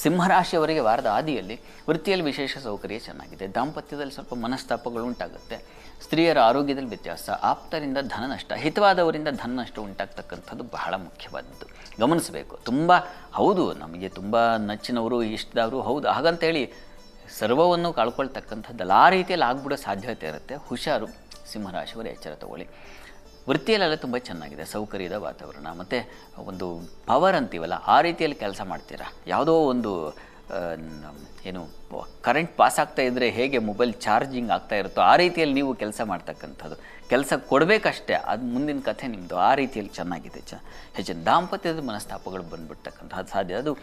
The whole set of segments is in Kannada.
ಸಿಂಹರಾಶಿಯವರಿಗೆ ವಾರದ ಆದಿಯಲ್ಲಿ ವೃತ್ತಿಯಲ್ಲಿ ವಿಶೇಷ ಸೌಕರ್ಯ ಚೆನ್ನಾಗಿದೆ. ದಾಂಪತ್ಯದಲ್ಲಿ ಸ್ವಲ್ಪ ಮನಸ್ತಾಪಗಳು ಉಂಟಾಗುತ್ತೆ. ಸ್ತ್ರೀಯರ ಆರೋಗ್ಯದಲ್ಲಿ ವ್ಯತ್ಯಾಸ, ಆಪ್ತರಿಂದ ಧನ ನಷ್ಟ, ಹಿತವಾದವರಿಂದ ಧನ ನಷ್ಟ ಉಂಟಾಗ್ತಕ್ಕಂಥದ್ದು ಬಹಳ ಮುಖ್ಯವಾದದ್ದು, ಗಮನಿಸಬೇಕು. ತುಂಬ ಹೌದು, ನಮಗೆ ತುಂಬ ನಚ್ಚಿನವರು ಇಷ್ಟದವರು ಹೌದು, ಹಾಗಂತೇಳಿ ಸರ್ವವನ್ನು ಕಳ್ಕೊಳ್ತಕ್ಕಂಥದ್ದಲ್ಲ. ಆ ರೀತಿಯಲ್ಲಿ ಆಗ್ಬಿಡೋ ಸಾಧ್ಯತೆ ಇರುತ್ತೆ. ಹುಷಾರು, ಸಿಂಹರಾಶಿಯವರು ಎಚ್ಚರ ತಗೊಳ್ಳಿ. ವೃತ್ತಿಯಲ್ಲೆಲ್ಲ ತುಂಬ ಚೆನ್ನಾಗಿದೆ, ಸೌಕರ್ಯದ ವಾತಾವರಣ, ಮತ್ತು ಒಂದು ಪವರ್ ಅಂತೀವಲ್ಲ ಆ ರೀತಿಯಲ್ಲಿ ಕೆಲಸ ಮಾಡ್ತೀರಾ. ಯಾವುದೋ ಒಂದು ಏನು ಕರೆಂಟ್ ಪಾಸ್ ಆಗ್ತಾ ಇದ್ದರೆ ಹೇಗೆ ಮೊಬೈಲ್ ಚಾರ್ಜಿಂಗ್ ಆಗ್ತಾ ಇರುತ್ತೋ ಆ ರೀತಿಯಲ್ಲಿ ನೀವು ಕೆಲಸ ಮಾಡ್ತಕ್ಕಂಥದ್ದು. ಕೆಲಸ ಕೊಡಬೇಕಷ್ಟೇ, ಅದು ಮುಂದಿನ ಕಥೆ ನಿಮ್ಮದು. ಆ ರೀತಿಯಲ್ಲಿ ಚೆನ್ನಾಗಿದೆ. ಹೆಚ್ಚಿನ ದಾಂಪತ್ಯದ ಮನಸ್ತಾಪಗಳು ಬಂದುಬಿಡ್ತಕ್ಕಂಥದ್ದು ಸಾಧ್ಯ. ಅದು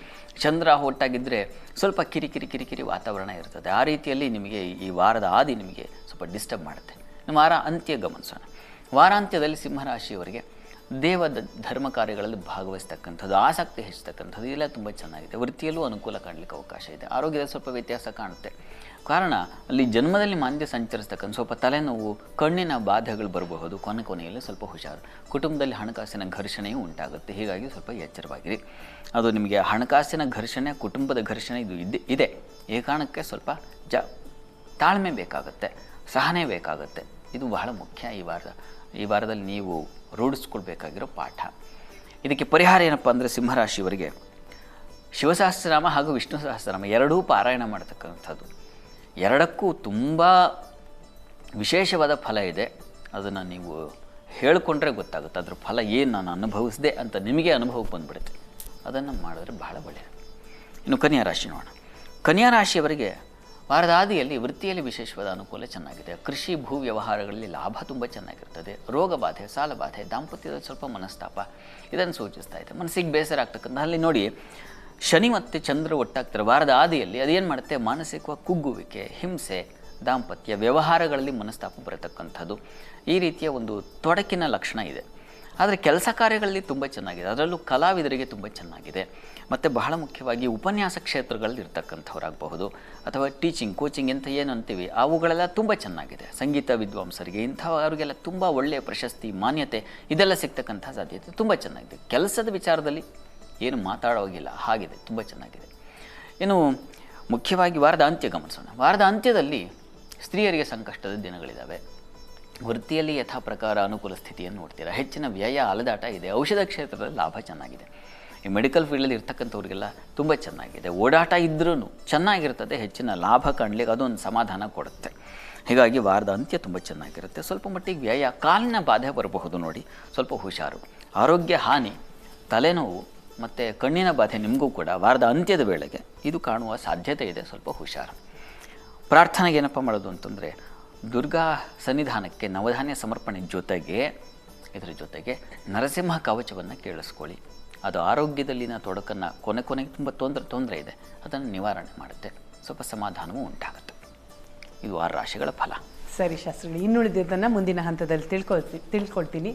ಚಂದ್ರ ಒಟ್ಟಾಗಿದ್ದರೆ ಸ್ವಲ್ಪ ಕಿರಿಕಿರಿ ವಾತಾವರಣ ಇರ್ತದೆ. ಆ ರೀತಿಯಲ್ಲಿ ನಿಮಗೆ ಈ ವಾರದ ಆದಿ ನಿಮಗೆ ಸ್ವಲ್ಪ ಡಿಸ್ಟರ್ಬ್ ಮಾಡುತ್ತೆ. ನಮ್ಮ ವಾರ ಅಂತ್ಯ ಗಮನಿಸೋಣ. ವಾರಾಂತ್ಯದಲ್ಲಿ ಸಿಂಹರಾಶಿಯವರಿಗೆ ದೇವ ಧರ್ಮ ಕಾರ್ಯಗಳಲ್ಲಿ ಭಾಗವಹಿಸ್ತಕ್ಕಂಥದ್ದು, ಆಸಕ್ತಿ ಹೆಚ್ಚತಕ್ಕಂಥದ್ದು ಇದೆಲ್ಲ ತುಂಬ ಚೆನ್ನಾಗಿದೆ. ವೃತ್ತಿಯಲ್ಲೂ ಅನುಕೂಲ ಕಾಣಲಿಕ್ಕೆ ಅವಕಾಶ ಇದೆ. ಆರೋಗ್ಯದ ಸ್ವಲ್ಪ ವ್ಯತ್ಯಾಸ ಕಾಣುತ್ತೆ. ಕಾರಣ ಅಲ್ಲಿ ಜನ್ಮದಲ್ಲಿ ಮಾಂದ್ಯ ಸಂಚರಿಸ್ತಕ್ಕಂಥ ಸ್ವಲ್ಪ ತಲೆನೋವು, ಕಣ್ಣಿನ ಬಾಧೆಗಳು ಬರಬಹುದು. ಕೊನೆಯಲ್ಲಿ ಸ್ವಲ್ಪ ಹುಷಾರು. ಕುಟುಂಬದಲ್ಲಿ ಹಣಕಾಸಿನ ಘರ್ಷಣೆಯೂ ಉಂಟಾಗುತ್ತೆ. ಹೀಗಾಗಿ ಸ್ವಲ್ಪ ಎಚ್ಚರವಾಗಿರಿ. ಅದು ನಿಮಗೆ ಹಣಕಾಸಿನ ಘರ್ಷಣೆ, ಕುಟುಂಬದ ಘರ್ಷಣೆ ಇದು ಇದೆ. ಈ ಕಾರಣಕ್ಕೆ ಸ್ವಲ್ಪ ತಾಳ್ಮೆ ಬೇಕಾಗುತ್ತೆ, ಸಹನೆ ಬೇಕಾಗುತ್ತೆ. ಇದು ಬಹಳ ಮುಖ್ಯ. ಈ ವಾರದಲ್ಲಿ ನೀವು ರೂಢಿಸ್ಕೊಳ್ಬೇಕಾಗಿರೋ ಪಾಠ. ಇದಕ್ಕೆ ಪರಿಹಾರ ಏನಪ್ಪ ಅಂದರೆ ಸಿಂಹರಾಶಿಯವರಿಗೆ ಶಿವಸಹಸ್ರನಾಮ ಹಾಗೂ ವಿಷ್ಣು ಸಹಸ್ರನಾಮ ಎರಡೂ ಪಾರಾಯಣ ಮಾಡ್ತಕ್ಕಂಥದ್ದು. ಎರಡಕ್ಕೂ ತುಂಬ ವಿಶೇಷವಾದ ಫಲ ಇದೆ. ಅದನ್ನು ನೀವು ಹೇಳಿಕೊಂಡ್ರೆ ಗೊತ್ತಾಗುತ್ತೆ ಅದರ ಫಲ ಏನು ನಾನು ಅನುಭವಿಸಿದೆ ಅಂತ ನಿಮಗೆ ಅನುಭವಕ್ಕೆ ಬಂದುಬಿಡುತ್ತೆ. ಅದನ್ನು ಮಾಡಿದ್ರೆ ಬಹಳ ಒಳ್ಳೆಯದು. ಇನ್ನು ಕನ್ಯಾ ರಾಶಿ ನೋಡೋಣ. ಕನ್ಯಾ ರಾಶಿಯವರಿಗೆ ವಾರದ ಆದಿಯಲ್ಲಿ ವೃತ್ತಿಯಲ್ಲಿ ವಿಶೇಷವಾದ ಅನುಕೂಲ ಚೆನ್ನಾಗಿದೆ. ಕೃಷಿ ಭೂ ವ್ಯವಹಾರಗಳಲ್ಲಿ ಲಾಭ ತುಂಬ ಚೆನ್ನಾಗಿರ್ತದೆ. ರೋಗ ಬಾಧೆ, ಸಾಲ ಬಾಧೆ, ದಾಂಪತ್ಯದಲ್ಲಿ ಸ್ವಲ್ಪ ಮನಸ್ತಾಪ ಇದನ್ನು ಸೂಚಿಸ್ತಾ ಇದೆ. ಮನಸ್ಸಿಗೆ ಬೇಸರ ಆಗ್ತಕ್ಕಂಥ ಅಲ್ಲಿ ನೋಡಿ ಶನಿ ಮತ್ತು ಚಂದ್ರ ಒಟ್ಟಾಗ್ತಾರೆ ವಾರದ ಆದಿಯಲ್ಲಿ. ಅದೇನು ಮಾಡುತ್ತೆ, ಮಾನಸಿಕವಾಗಿ ಕುಗ್ಗುವಿಕೆ, ಹಿಂಸೆ, ದಾಂಪತ್ಯ ವ್ಯವಹಾರಗಳಲ್ಲಿ ಮನಸ್ತಾಪ ಬರತಕ್ಕಂಥದ್ದು ಈ ರೀತಿಯ ಒಂದು ತೊಡಕಿನ ಲಕ್ಷಣ ಇದೆ. ಆದರೆ ಕೆಲಸ ಕಾರ್ಯಗಳಲ್ಲಿ ತುಂಬ ಚೆನ್ನಾಗಿದೆ. ಅದರಲ್ಲೂ ಕಲಾವಿದರಿಗೆ ತುಂಬ ಚೆನ್ನಾಗಿದೆ. ಮತ್ತು ಬಹಳ ಮುಖ್ಯವಾಗಿ ಉಪನ್ಯಾಸ ಕ್ಷೇತ್ರಗಳಲ್ಲಿ ಇರ್ತಕ್ಕಂಥವ್ರಾಗಬಹುದು, ಅಥವಾ ಟೀಚಿಂಗ್, ಕೋಚಿಂಗ್ ಅಂತ ಏನು ಅಂತೀವಿ ಅವುಗಳೆಲ್ಲ ತುಂಬ ಚೆನ್ನಾಗಿದೆ. ಸಂಗೀತ ವಿದ್ವಾಂಸರಿಗೆ ಇಂಥವ್ರಿಗೆಲ್ಲ ತುಂಬ ಒಳ್ಳೆಯ ಪ್ರಶಸ್ತಿ, ಮಾನ್ಯತೆ ಇದೆಲ್ಲ ಸಿಗ್ತಕ್ಕಂಥ ಸಾಧ್ಯತೆ ತುಂಬ ಚೆನ್ನಾಗಿದೆ. ಕೆಲಸದ ವಿಚಾರದಲ್ಲಿ ಏನು ಮಾತಾಡೋಗಿಲ್ಲ, ಹಾಗಿದೆ, ತುಂಬ ಚೆನ್ನಾಗಿದೆ. ಇನ್ನು ಮುಖ್ಯವಾಗಿ ವಾರದ ಅಂತ್ಯ ಗಮನಿಸೋಣ. ವಾರದ ಅಂತ್ಯದಲ್ಲಿ ಸ್ತ್ರೀಯರಿಗೆ ಸಂಕಷ್ಟದ ದಿನಗಳಿದ್ದಾವೆ. ವೃತ್ತಿಯಲ್ಲಿ ಯಥಾ ಪ್ರಕಾರ ಅನುಕೂಲ ಸ್ಥಿತಿಯನ್ನು ನೋಡ್ತೀರಾ. ಹೆಚ್ಚಿನ ವ್ಯಯ, ಅಲೆದಾಟ ಇದೆ. ಔಷಧ ಕ್ಷೇತ್ರದಲ್ಲಿ ಲಾಭ ಚೆನ್ನಾಗಿದೆ. ಈ ಮೆಡಿಕಲ್ ಫೀಲ್ಡಲ್ಲಿ ಇರ್ತಕ್ಕಂಥವ್ರಿಗೆಲ್ಲ ತುಂಬ ಚೆನ್ನಾಗಿದೆ. ಓಡಾಟ ಇದ್ರೂ ಚೆನ್ನಾಗಿರ್ತದೆ. ಹೆಚ್ಚಿನ ಲಾಭ ಕಾಣಲಿಕ್ಕೆ ಅದೊಂದು ಸಮಾಧಾನ ಕೊಡುತ್ತೆ. ಹೀಗಾಗಿ ವಾರದ ಅಂತ್ಯ ತುಂಬ ಚೆನ್ನಾಗಿರುತ್ತೆ. ಸ್ವಲ್ಪ ಮಟ್ಟಿಗೆ ವ್ಯಯ, ಕಾಲಿನ ಬಾಧೆ ಬರಬಹುದು ನೋಡಿ, ಸ್ವಲ್ಪ ಹುಷಾರು. ಆರೋಗ್ಯ ಹಾನಿ, ತಲೆನೋವು ಮತ್ತು ಕಣ್ಣಿನ ಬಾಧೆ ನಿಮಗೂ ಕೂಡ ವಾರದ ಅಂತ್ಯದ ವೇಳೆಗೆ ಇದು ಕಾಣುವ ಸಾಧ್ಯತೆ ಇದೆ. ಸ್ವಲ್ಪ ಹುಷಾರು. ಪ್ರಾರ್ಥನೆಗೆ ಏನಪ್ಪ ಮಾಡೋದು ಅಂತಂದರೆ ದುರ್ಗಾ ಸನ್ನಿಧಾನಕ್ಕೆ ನವಧಾನ್ಯ ಸಮರ್ಪಣೆ ಜೊತೆಗೆ ಇದರ ಜೊತೆಗೆ ನರಸಿಂಹ ಕವಚವನ್ನು ಕೇಳಿಸ್ಕೊಳ್ಳಿ. ಅದು ಆರೋಗ್ಯದಲ್ಲಿನ ತೊಡಕನ್ನು ಕೊನೆಗೆ ತುಂಬ ತೊಂದರೆ ಇದೆ, ಅದನ್ನು ನಿವಾರಣೆ ಮಾಡುತ್ತೆ. ಸ್ವಲ್ಪ ಸಮಾಧಾನವೂ ಉಂಟಾಗುತ್ತೆ. ಇದು 6 ರಾಶಿಗಳ ಫಲ. ಸರಿ ಶಾಸ್ತ್ರಿಗಳು, ಇನ್ನುಳಿದಿದ್ದನ್ನು ಮುಂದಿನ ಹಂತದಲ್ಲಿ ತಿಳ್ಕೊಳ್ತೀನಿ.